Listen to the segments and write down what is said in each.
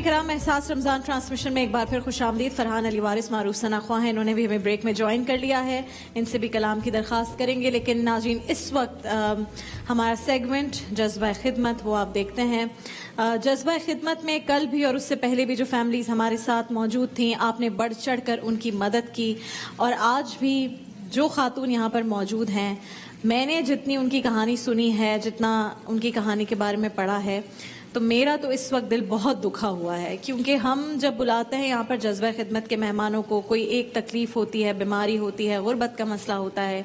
کرام، احساس رمضان ٹرانسمیشن میں ایک بار پھر خوش آمدید. فرحان علی وارث معروف ثنا خواہ ہیں، انہوں نے بھی ہمیں بریک میں جوائن کر لیا ہے. ان سے بھی کلام کی درخواست کریں گے. لیکن ناظرین، اس وقت ہمارا سیگمنٹ جذبہ خدمت وہ آپ دیکھتے ہیں. جذبہ خدمت میں کل بھی اور اس سے پہلے بھی جو فیملیز ہمارے ساتھ موجود تھیں، آپ نے بڑھ چڑھ کر ان کی مدد کی. اور آج بھی جو خاتون یہاں پر موجود ہیں، میں نے جتنی ان کی کہانی سنی ہے، جتنا ان کی کہانی کے بارے میں پڑھا ہے، تو میرا تو اس وقت دل بہت دکھا ہوا ہے. کیونکہ ہم جب بلاتے ہیں یہاں پر جذبہ خدمت کے مہمانوں کو، کوئی ایک تکلیف ہوتی ہے، بیماری ہوتی ہے، غربت کا مسئلہ ہوتا ہے.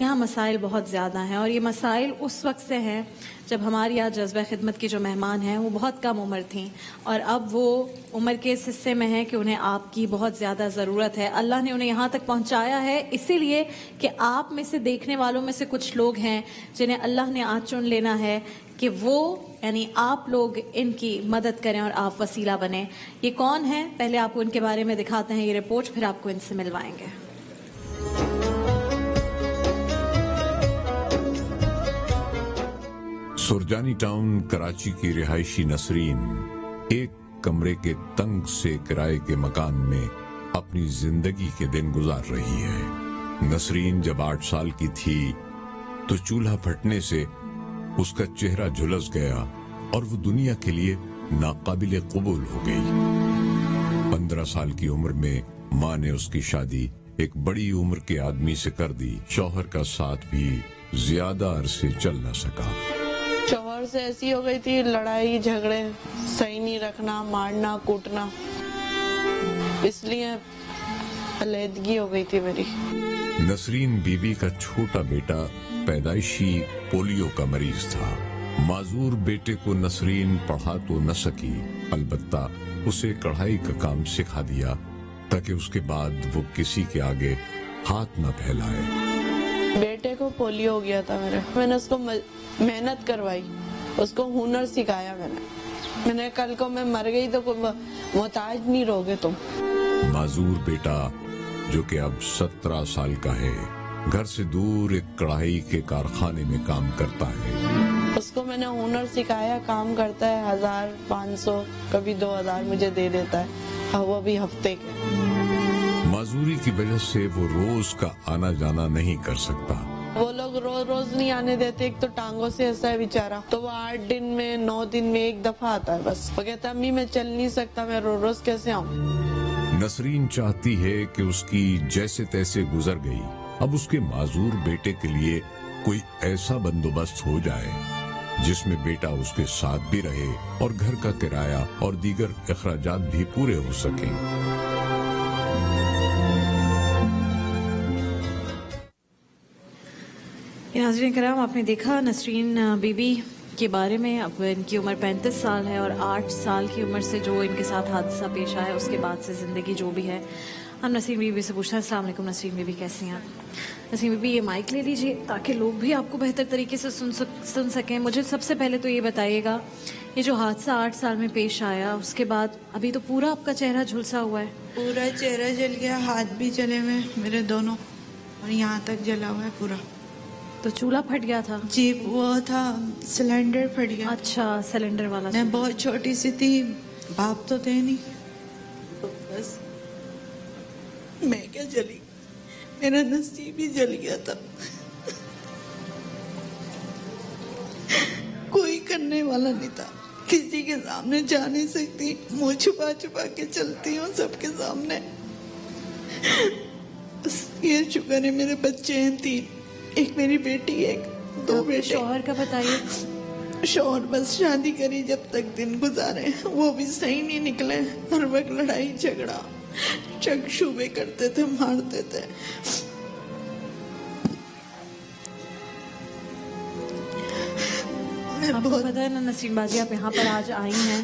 یہاں مسائل بہت زیادہ ہیں، اور یہ مسائل اس وقت سے ہیں جب ہماری آج جذبہ خدمت کی جو مہمان ہیں وہ بہت کم عمر تھیں، اور اب وہ عمر کے اس حصے میں ہیں کہ انہیں آپ کی بہت زیادہ ضرورت ہے. اللہ نے انہیں یہاں تک پہنچایا ہے اسی لیے کہ آپ میں سے دیکھنے والوں میں سے کچھ لوگ ہیں جنہیں اللہ نے آج چن لینا ہے کہ وہ یعنی آپ لوگ ان کی مدد کریں اور آپ وسیلہ بنیں. یہ کون ہیں؟ پہلے آپ کو ان کے بارے میں دکھاتے ہیں یہ رپورٹ، پھر آپ کو ان سے ملوائیں گے. سرجانی ٹاؤن کراچی کی رہائشی نسرین ایک کمرے کے تنگ سے کرائے کے مکان میں اپنی زندگی کے دن گزار رہی ہے. نسرین جب 8 سال کی تھی تو چولہا پھٹنے سے اس کا چہرہ جھلس گیا اور وہ دنیا کے لیے ناقابل قبول ہو گئی. 15 سال کی عمر میں ماں نے اس کی شادی ایک بڑی عمر کے آدمی سے کر دی. شوہر کا ساتھ بھی زیادہ عرصے چل نہ سکا. شوہر سے ایسی ہو گئی تھی، لڑائی جھگڑے، صحیح نہیں رکھنا، مارنا کوٹنا، اس لیے علیحدگی ہو گئی تھی میری. نسرین بی بی کا چھوٹا بیٹا پیدائشی پولیو کا مریض تھا. معذور بیٹے کو نسرین پڑھا تو نہ سکی، البتہ اسے کڑھائی کا کام سکھا دیا تاکہ اس کے بعد وہ کسی کے آگے ہاتھ نہ پھیلائے. بیٹے کو پولیو ہو گیا تھا میں نے اس کو محنت کروائی، اس کو ہنر سکھایا. میں نے کل کو میں مر گئی تو محتاج نہیں رہوگے تم. معذور بیٹا جو کہ اب 17 سال کا ہے، گھر سے دور ایک کڑھائی کے کارخانے میں کام کرتا ہے. اس کو میں نے ہنر سکھایا، کام کرتا ہے، 1500 کبھی 2000 مجھے دے دیتا ہے، وہ بھی ہفتے کے. معذوری کی وجہ سے وہ روز کا آنا جانا نہیں کر سکتا. وہ لوگ روز نہیں آنے دیتے. ایک تو ٹانگوں سے ایسا ہے بیچارہ، تو وہ 8 دن میں 9 دن میں ایک دفعہ آتا ہے بس. وہ کہتا امی میں چل نہیں سکتا، میں روز کیسے آؤں. نسرین چاہتی ہے کہ اس کی جیسے تیسے گزر گئی اب اس کے معذور بیٹے کے لیے کوئی ایسا بندوبست ہو جائے جس میں بیٹا اس کے ساتھ بھی رہے اور گھر کا کرایہ اور دیگر اخراجات بھی پورے ہو سکیں. ناظرین کرام، آپ نے دیکھا نسرین بی بی کے بارے میں. اب ان کی عمر 35 سال ہے، اور 8 سال کی عمر سے جو ان کے ساتھ حادثہ پیش آیا اس کے بعد سے زندگی جو بھی ہے. ہم نسرین بی بی سے پوچھتے ہیں. السلام علیکم نسرین بی بی، کیسی ہیں آپ؟ نسرین بی بی، یہ مائک لے لیجیے تاکہ لوگ بھی آپ کو بہتر طریقے سے سن سکیں. مجھے سب سے پہلے تو یہ بتائیے گا، یہ جو حادثہ 8 سال میں پیش آیا اس کے بعد ابھی تو پورا آپ کا چہرہ جھلسا ہوا ہے. پورا چہرہ جل گیا، ہاتھ بھی جلے ہوئے میرے دونوں، اور یہاں تک جلا ہوا ہے پورا. تو چولہا پھٹ گیا تھا؟ جی، وہ تھا سلنڈر پھٹ گیا. اچھا، سلنڈر والا. میں بہت چھوٹی سی تھی، باپ تو تھے نہیں، تو بس میں کیا جلی، میرا نصیب ہی جل گیا تھا. کوئی کرنے والا نہیں تھا، کسی کے سامنے جا نہیں سکتی، منہ چھپا چھپا کے چلتی ہوں سب کے سامنے. بس یہ شکر ہے میرے بچے ہیں 3، ایک میری بیٹی، ایک 2 بیٹے. شوہر کا بتائیے. شوہر بس شادی کری جب تک دن گزارے، وہ بھی صحیح نہیں نکلے. ہر وقت لڑائی جھگڑا، چک شوبے کرتے تھے، مارتے تھے. آپ کو پتا ہے نا نسرین بازی، آپ یہاں پر آج آئی ہیں،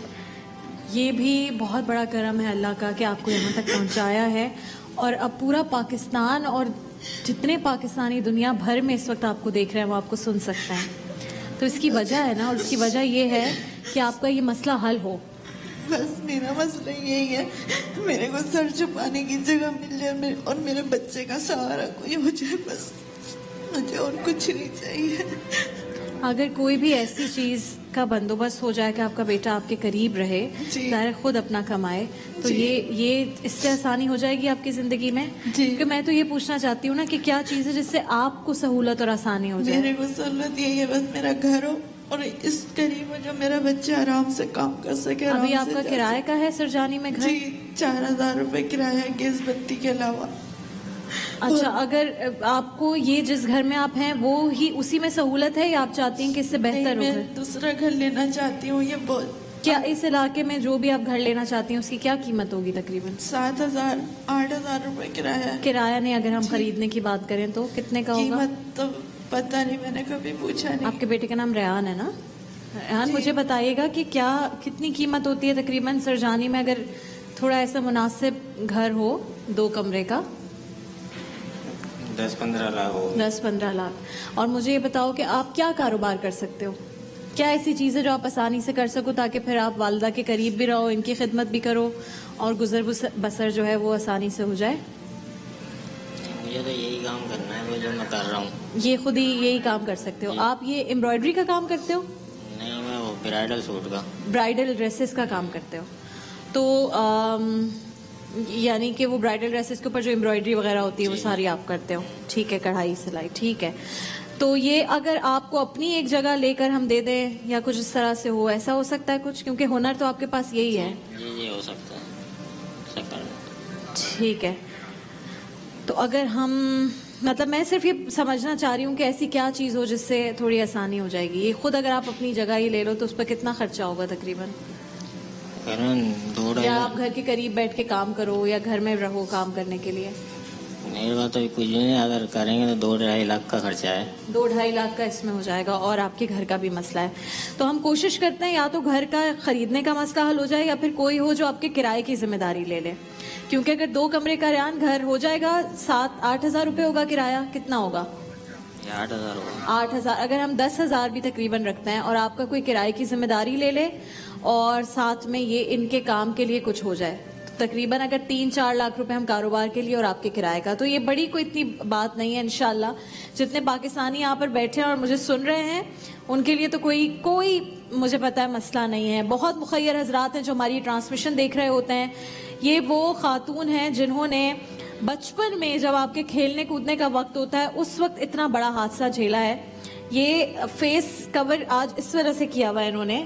یہ بھی بہت بڑا کرم ہے اللہ کا کہ آپ کو یہاں تک پہنچایا ہے. اور اب پورا پاکستان اور جتنے پاکستانی دنیا بھر میں اس وقت آپ کو دیکھ رہے ہیں وہ آپ کو سن سکتے ہیں. تو اس کی وجہ ہے نا، اور اس کی وجہ یہ ہے کہ آپ کا یہ مسئلہ حل ہو. بس میرا مسئلہ یہی ہے، میرے کو سر چھپانے کی جگہ مل جائے اور میرے بچے کا سہارا کوئی ہو جائے، بس مجھے اور کچھ نہیں چاہیے. اگر کوئی بھی ایسی چیز का बंदोबस्त हो जाए कि आपका बेटा आपके करीब रहे, जी। ज़ाहिर खुद अपना कमाए, तो जी। ये इससे आसानी हो जाएगी आपकी जिंदगी में। जी। क्योंकि मैं तो ये पूछना चाहती हूँ ना कि क्या चीज़ है जिससे आपको सहूलत और आसानी हो जाए। मेरे को सहूलत यही है बस मेरा घर हो और इस करीब हो जो मेरा बच्चा आराम से काम कर सके। आराम अभी से आपका जा किराए का है सरजानी में सके। घर? जी 4,000 रुपए किराया है गैस बत्ती के अलावा। अच्छा, अगर आपको ये जिस घर में आप हैं वो ही उसी में सहूलत है या आप चाहती हैं कि इससे नहीं, बेहतर हो घर? मैं दूसरा घर लेना चाहती हूँ। ये बहुत क्या इस इलाके में जो भी आप घर लेना चाहती हैं उसकी क्या कीमत होगी तकरीबन? 7,000 8,000 रुपए किराया है। किराया नहीं, अगर हम जी। खरीदने की बात करें तो कितने का होगा? कीमत तो पता नहीं, मैंने कभी पूछा नहीं। आपके बेटे का नाम रेहान है ना? रेहान, जी। मुझे बताइएगा कि क्या कितनी कीमत होती है तकरीबन सरजानी में, अगर थोड़ा ऐसा मुनासिब घर हो 2 कमरे का? 10-15 लाख हो। 10-15 लाख। और मुझे ये बताओ कि आप क्या कारोबार कर सकते हो? क्या ऐसी चीज़ है जो आप आसानी से कर सको ताकि फिर आप वालिदा के करीब भी रहो, इनकी खिदमत भी करो और गुजर बसर जो है वो आसानी से हो जाए? मुझे तो यही काम करना है वो जो मैं कर रहा हूँ। ये खुद ही यही काम कर सकते हो आप? ये एम्ब्रॉयडरी का काम करते हो? नहीं, मैं वो ब्राइडल सूट का। ब्राइडल ड्रेसेस का काम करते हो? तो यानी कि वो ब्राइडल ड्रेसेस के ऊपर जो एम्ब्रॉयडरी वगैरह होती है वो सारी आप करते हो? ठीक है, कढ़ाई सिलाई, ठीक है। तो ये अगर आपको अपनी एक जगह लेकर हम दे दें या कुछ इस तरह से हो, ऐसा हो सकता है कुछ? क्योंकि हुनर तो आपके पास यही है। ये हो सकता है, सकता। ठीक है, तो अगर हम मतलब मैं सिर्फ ये समझना चाह रही हूँ कि ऐसी क्या चीज़ हो जिससे थोड़ी आसानी हो जाएगी। ये खुद अगर आप अपनी जगह ही ले लो तो उस पर कितना खर्चा होगा तकरीबन? करीबन 2-2.5 या आप लाख। घर के करीब बैठ के काम करो या घर में रहो काम करने के लिए? मेरे पास तो कुछ नहीं, अगर करेंगे तो 2-2.5 लाख का खर्चा है। 2-2.5 लाख का इसमें हो जाएगा और आपके घर का भी मसला है। तो हम कोशिश करते हैं या तो घर का खरीदने का मसला हल हो जाए या फिर कोई हो जो आपके किराए की जिम्मेदारी ले ले। क्योंकि अगर 2 कमरे का रेहान घर हो जाएगा 7-8 हज़ार रुपये होगा किराया। कितना होगा? 8,000 होगा। 8,000। अगर हम 10,000 भी तकरीबन रखते हैं और आपका कोई किराए की जिम्मेदारी ले ले और साथ में ये इनके काम के लिए कुछ हो जाए तो तकरीबन अगर 3-4 लाख रुपए हम कारोबार के लिए और आपके किराए का, तो ये बड़ी कोई इतनी बात नहीं है। इंशाल्लाह जितने पाकिस्तानी यहाँ पर बैठे हैं और मुझे सुन रहे हैं उनके लिए तो कोई मुझे पता है मसला नहीं है। बहुत मुखय्यर हजरात हैं जो हमारी ट्रांसमिशन देख रहे होते हैं। ये वो खातून हैं जिन्होंने बचपन में जब आपके खेलने कूदने का वक्त होता है उस वक्त इतना बड़ा हादसा झेला है। ये फेस कवर आज इस वजह से किया हुआ है इन्होंने,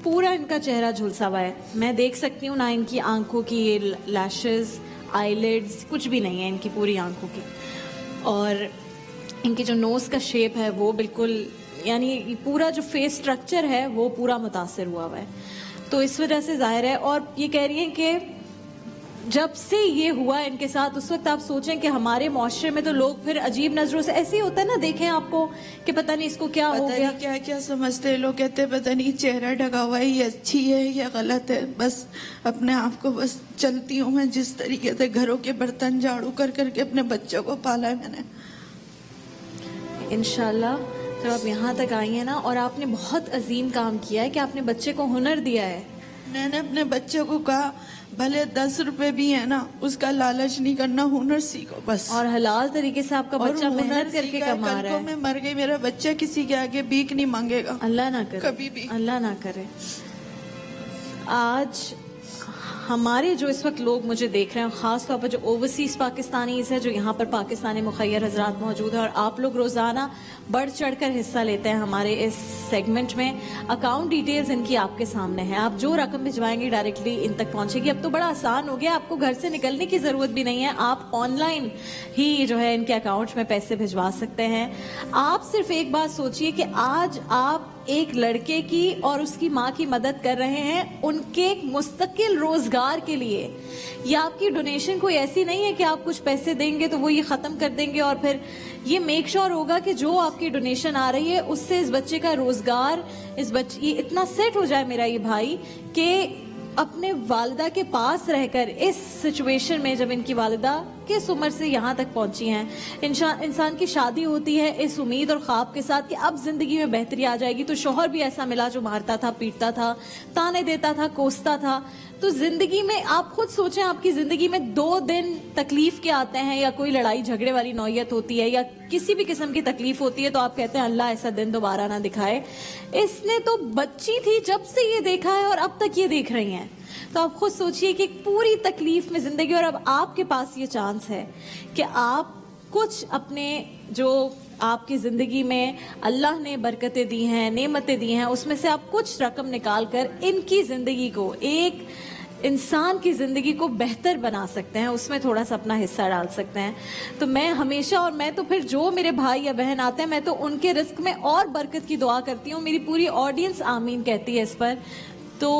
पूरा इनका चेहरा झुलसा हुआ है। मैं देख सकती हूँ ना इनकी आंखों की ये लैशेस, आईलिड्स, कुछ भी नहीं है इनकी पूरी आंखों की। और इनकी जो नोज का शेप है वो बिल्कुल, यानी पूरा जो फेस स्ट्रक्चर है वो पूरा मुतासिर हुआ हुआ है। तो इस वजह से जाहिर है, और ये कह रही हैं कि जब से ये हुआ इनके साथ उस वक्त आप सोचें कि हमारे माशरे में तो लोग फिर अजीब नजरों से, ऐसे ही होता है ना, देखें आपको कि पता नहीं इसको क्या हो पता गया। नहीं क्या क्या समझते हैं लोग, कहते हैं पता नहीं चेहरा ढका हुआ है, ये अच्छी है या गलत है। बस अपने आप को बस चलती हूँ मैं जिस तरीके से, घरों के बर्तन झाड़ू कर करके अपने बच्चों को पाला है मैंने। इंशाल्लाह जब आप यहाँ तक आई हैं ना, और आपने बहुत अजीम काम किया है कि आपने बच्चे को हुनर दिया है। मैंने अपने बच्चों को कहा भले 10 रुपए भी है ना, उसका लालच नहीं करना, हुनर सीखो बस। और हलाल तरीके से आपका और बच्चा हुनर मेहनत करके सीखा है। कमा कल रहा को है। मैं मर गई, मेरा बच्चा किसी के आगे भीख नहीं मांगेगा, अल्लाह ना करे, कभी भी। अल्लाह ना करे। आज हमारे जो इस वक्त लोग मुझे देख रहे हैं, खास तौर पर जो ओवरसीज पाकिस्तानीज है, जो यहाँ पर पाकिस्तानी मुखय्यर हजरात मौजूद हैं, और आप लोग रोजाना बढ़ चढ़कर हिस्सा लेते हैं हमारे इस सेगमेंट में। अकाउंट डिटेल्स इनकी आपके सामने है, आप जो रकम भिजवाएंगे डायरेक्टली इन तक पहुंचेगी। अब तो बड़ा आसान हो गया, आपको घर से निकलने की जरूरत भी नहीं है, आप ऑनलाइन ही जो है इनके अकाउंट में पैसे भिजवा सकते हैं। आप सिर्फ एक बात सोचिए कि आज आप एक लड़के की और उसकी माँ की मदद कर रहे हैं उनके एक मुस्तकिल रोजगार के लिए। या आपकी डोनेशन कोई ऐसी नहीं है कि आप कुछ पैसे देंगे तो वो ये खत्म कर देंगे, और फिर ये मेक श्योर होगा कि जो आपकी डोनेशन आ रही है उससे इस बच्चे का रोजगार, इस बच्चे ये इतना सेट हो जाए मेरा ये भाई कि अपने वालिदा के पास रहकर इस सिचुएशन में, जब इनकी वालिदा किस उम्र से यहाँ तक पहुंची हैं। इंसान की शादी होती है इस उम्मीद और ख्वाब के साथ कि अब जिंदगी में बेहतरी आ जाएगी, तो शौहर भी ऐसा मिला जो मारता था, पीटता था, ताने देता था, कोसता था। तो जिंदगी में आप खुद सोचें, आपकी जिंदगी में 2 दिन तकलीफ के आते हैं या कोई लड़ाई झगड़े वाली नौयत होती है या किसी भी किस्म की तकलीफ होती है, तो आप कहते हैं अल्लाह ऐसा दिन दोबारा ना दिखाए। इसने तो बच्ची थी जब से ये देखा है और अब तक ये देख रही हैं। तो आप खुद सोचिए कि एक पूरी तकलीफ में जिंदगी, और अब आपके पास ये चांस है कि आप कुछ अपने जो आपकी जिंदगी में अल्लाह ने बरकतें दी हैं, नेमतें दी हैं, उसमें से आप कुछ रकम निकाल कर इनकी जिंदगी को, एक इंसान की जिंदगी को बेहतर बना सकते हैं, उसमें थोड़ा सा अपना हिस्सा डाल सकते हैं। तो मैं हमेशा, और मैं तो फिर जो मेरे भाई या बहन आते हैं, मैं तो उनके रिस्क में और बरकत की दुआ करती हूँ। मेरी पूरी ऑडियंस आमीन कहती है इस पर। तो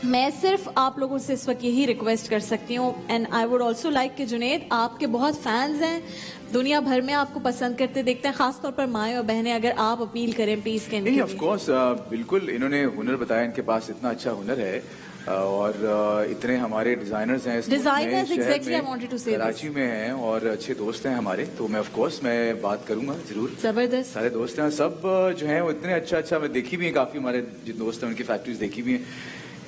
मैं सिर्फ आप लोगों से इस वक्त यही रिक्वेस्ट कर सकती हूँ, and I would also like कि जुनेद, आपके बहुत फैंस हैं, दुनिया भर में आपको पसंद करते देखते हैं, खासतौर पर माएँ और बहनें, अगर आप अपील करें प्लीज के नहीं, ऑफ कोर्स, बिल्कुल, इन्होंने हुनर बताया, इनके पास इतना अच्छा हुनर है और इतने हमारे डिजाइनर्स हैं designers exactly I wanted to say Karachi में हैं और अच्छे दोस्त हैं हमारे, तो मैं ऑफ कोर्स मैं बात करूंगा जरूर। जबरदस्त सारे दोस्त हैं, सब जो हैं वो इतने अच्छा मैं देखी भी है, काफी हमारे जिन दोस्त हैं उनकी फैक्ट्रीज देखी भी हैं।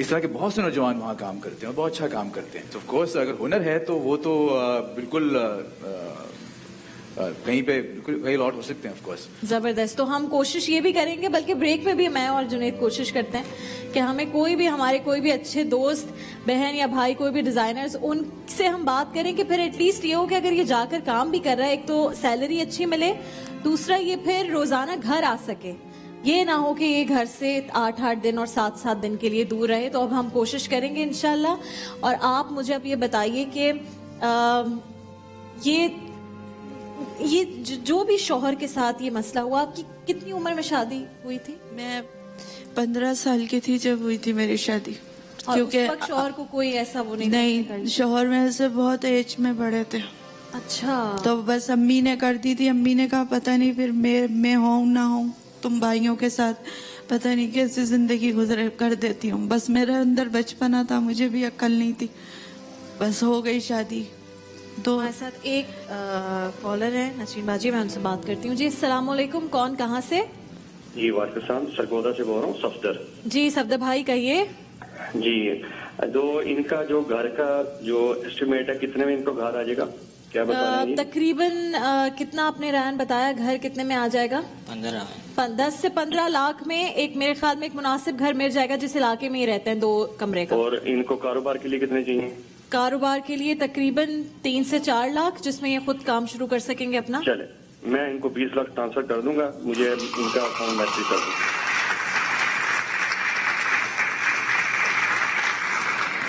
इस तरह के बहुत से नौजवान वहाँ काम करते हैं, बहुत अच्छा काम करते हैं। तो ऑफ कोर्स अगर हुनर है तो वो तो बिल्कुल कहीं पे बिल्कुल कई लॉट हो सकते हैं ऑफ कोर्स। जबरदस्त। तो हम कोशिश ये भी करेंगे, बल्कि ब्रेक में भी मैं और जुनेद कोशिश करते हैं कि हमें हमारे कोई भी अच्छे दोस्त, बहन या भाई, कोई भी डिजाइनर्स, उनसे हम बात करें कि फिर एटलीस्ट ये हो कि अगर ये जाकर काम भी कर रहा है, एक तो सैलरी अच्छी मिले, दूसरा ये फिर रोजाना घर आ सके, ये ना हो कि ये घर से 8-8 दिन और 7-7 दिन के लिए दूर रहे। तो अब हम कोशिश करेंगे इंशाल्लाह। और आप मुझे अब ये बताइए कि ये जो भी शौहर के साथ ये मसला हुआ, आपकी कितनी उम्र में शादी हुई थी? मैं 15 साल की थी जब हुई थी मेरी शादी। क्योंकि शौहर को कोई ऐसा वो नहीं, शौहर मेरे से बहुत एज में बड़े थे। अच्छा। तो बस अम्मी ने कर दी थी, अम्मी ने कहा पता नहीं फिर मैं हूँ ना हूँ, तुम भाइयों के साथ पता नहीं कैसे जिंदगी गुजर कर देती हूँ। बस मेरे अंदर बचपना था, मुझे भी अक्ल नहीं थी, बस हो गई शादी। तो हमारे साथ एक कॉलर है नसीम बाजी, मैं उनसे बात करती हूँ। जी अस्सलाम वालेकुम, कौन कहाँ से? जी वालेकुम, सरगोदा से बोल रहा हूँ, सफदर। जी सफदर भाई कहिए। जी, तो इनका जो घर का जो एस्टिमेट है, कितने में इनको घर आ जाएगा, क्या बता रहे हैं? तकरीबन कितना आपने रैन बताया, घर कितने में आ जाएगा? 10 से 15 लाख में एक, मेरे ख्याल में एक मुनासिब घर मिल जाएगा जिस इलाके में ही रहते हैं, 2 कमरे का। और इनको कारोबार के लिए कितने चाहिए? कारोबार के लिए तकरीबन 3 से 4 लाख, जिसमें ये खुद काम शुरू कर सकेंगे अपना। चले, मैं इनको 20 लाख ट्रांसफर कर दूंगा, मुझे इनका अकाउंट मैसेज कर दूंगा।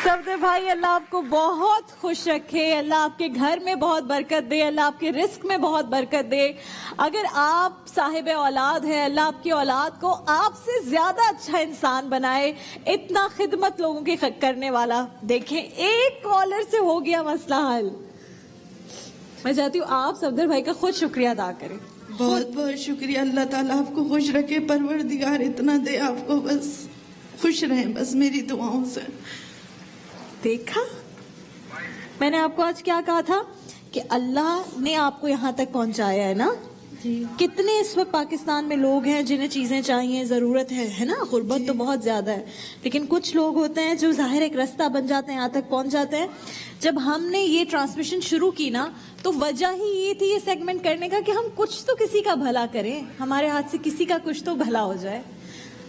सफदर भाई, अल्लाह आपको बहुत खुश रखे, अल्लाह आपके घर में बहुत बरकत दे, अल्लाह आपके रिस्क में बहुत बरकत दे। अगर आप साहिब औलाद है, अल्लाह आपकी औलाद को आपसे ज्यादा अच्छा इंसान बनाए, इतना खिदमत लोगों की करने वाला। देखें, एक कॉलर से हो गया मसला हल। मैं चाहती हूँ आप सफदर भाई का खुद शुक्रिया अदा करें। बहुत बहुत शुक्रिया। अल्लाह ताला आपको खुश रखे, परवरदिगार इतना दे आपको, बस खुश रहें बस मेरी दुआओं से। देखा, मैंने आपको आज क्या कहा था कि अल्लाह ने आपको यहाँ तक पहुंचाया है ना। कितने इस वक्त पाकिस्तान में लोग हैं जिन्हें चीजें चाहिए, जरूरत है ना, गुर्बत तो बहुत ज्यादा है, लेकिन कुछ लोग होते हैं जो जाहिर एक रास्ता बन जाते हैं, यहाँ तक पहुंच जाते हैं। जब हमने ये ट्रांसमिशन शुरू की ना, तो वजह ही ये थी ये सेगमेंट करने का कि हम कुछ तो किसी का भला करें, हमारे हाथ से किसी का कुछ तो भला हो जाए।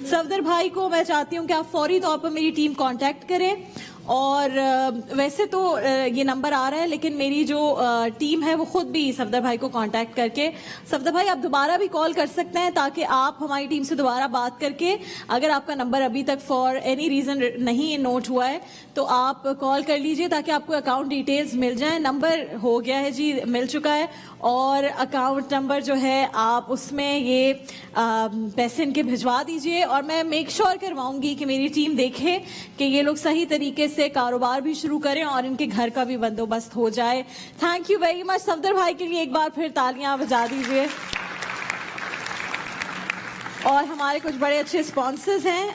सफदर भाई को मैं चाहती हूँ कि आप फौरी तौर पर मेरी टीम कांटेक्ट करें, और वैसे तो ये नंबर आ रहा है, लेकिन मेरी जो टीम है वो खुद भी सफदर भाई को कांटेक्ट करके, सफदर भाई आप दोबारा भी कॉल कर सकते हैं ताकि आप हमारी टीम से दोबारा बात करके, अगर आपका नंबर अभी तक फॉर एनी रीजन नहीं नोट हुआ है तो आप कॉल कर लीजिए ताकि आपको अकाउंट डिटेल्स मिल जाए। नंबर हो गया है जी, मिल चुका है, और अकाउंट नंबर जो है आप उसमें ये पैसे इनके भिजवा दीजिए, और मैं मेक श्योर करवाऊंगी कि मेरी टीम देखे कि ये लोग सही तरीके से कारोबार भी शुरू करें और इनके घर का भी बंदोबस्त हो जाए। Thank you very much. Safdar भाई के लिए एक बार फिर तालियां बजा दीजिए। اور ہمارے کچھ بڑے اچھے اسپانسرز ہیں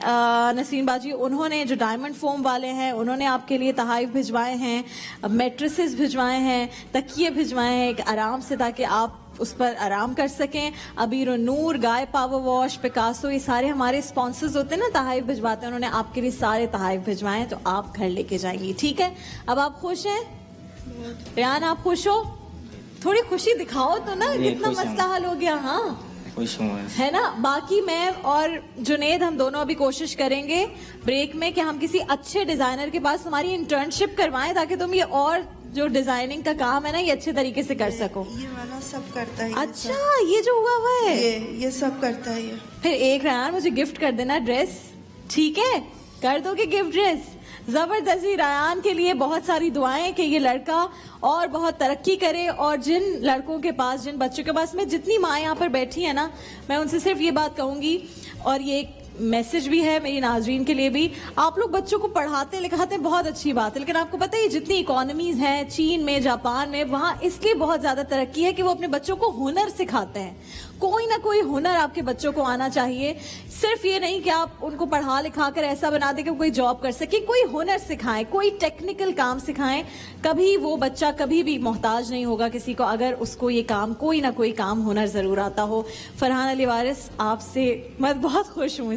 نسرین باجی, انہوں نے جو ڈائمنڈ فوم والے ہیں انہوں نے آپ کے لیے تحائف بھجوائے ہیں, میٹریسز بھجوائے ہیں, تکیے بھجوائے ہیں ایک آرام سے تاکہ آپ اس پر آرام کر سکیں. ابیر و نور, گائے پاور واش, پکاسو, یہ سارے ہمارے اسپانسرز ہوتے ہیں نا, تحائف بھجواتے ہیں, انہوں نے آپ کے لیے سارے تحائف بھجوائے ہیں, تو آپ گھر لے کے جائیں گی. ٹھیک ہے, اب آپ خوش ہیں؟ ریان آپ خوش ہو؟ تھوڑی خوشی دکھاؤ تو نا, کتنا مسئلہ حل ہو گیا. ہاں ہے نا. باقی میں اور جنید ہم دونوں ابھی کوشش کریں گے بریک میں کہ ہم کسی اچھے ڈیزائنر کے پاس تمہاری انٹرنشپ کروائیں تاکہ تم یہ اور جو ڈیزائننگ کا کام ہے نا یہ اچھے طریقے سے کر سکو. یہ والا سب کرتا ہے. اچھا, یہ جو ہوا ہوا ہے یہ سب کرتا ہے. پھر ایک ریان مجھے گفٹ کر دینا ڈریس, ٹھیک ہے؟ کر دو گے گفٹ ڈریس؟ زبردستی. ریان کے لیے بہت ساری دعائیں کہ یہ لڑکا اور بہت ترقی کرے, اور جن لڑکوں کے پاس, جن بچوں کے پاس, میں جتنی ماں یہاں پر بیٹھی ہیں نا, میں ان سے صرف یہ بات کہوں گی, اور یہ ایک میسج بھی ہے میری ناظرین کے لیے بھی, آپ لوگ بچوں کو پڑھاتے لکھاتے ہیں, بہت اچھی بات ہے, لیکن آپ کو پتہ ہے جتنی اکانومیز ہیں چین میں, جاپان میں, وہاں اس لیے بہت زیادہ ترقی ہے کہ وہ اپنے بچوں کو ہنر سکھاتے ہیں. کوئی نہ کوئی ہنر آپ کے بچوں کو آنا چاہیے. صرف یہ نہیں کہ آپ ان کو پڑھا لکھا کر ایسا بنا دیں کہ کوئی جاب کر سکے, کوئی ہنر سکھائیں, کوئی ٹیکنیکل کام سکھائیں. کبھی وہ بچہ کبھی بھی محتاج نہیں ہوگا کسی کو اگر اس کو یہ کام, کوئی نہ کوئی کام, ہنر ضرور آتا ہو. فرحان علی وارث, آپ سے میں بہت خوش ہوں.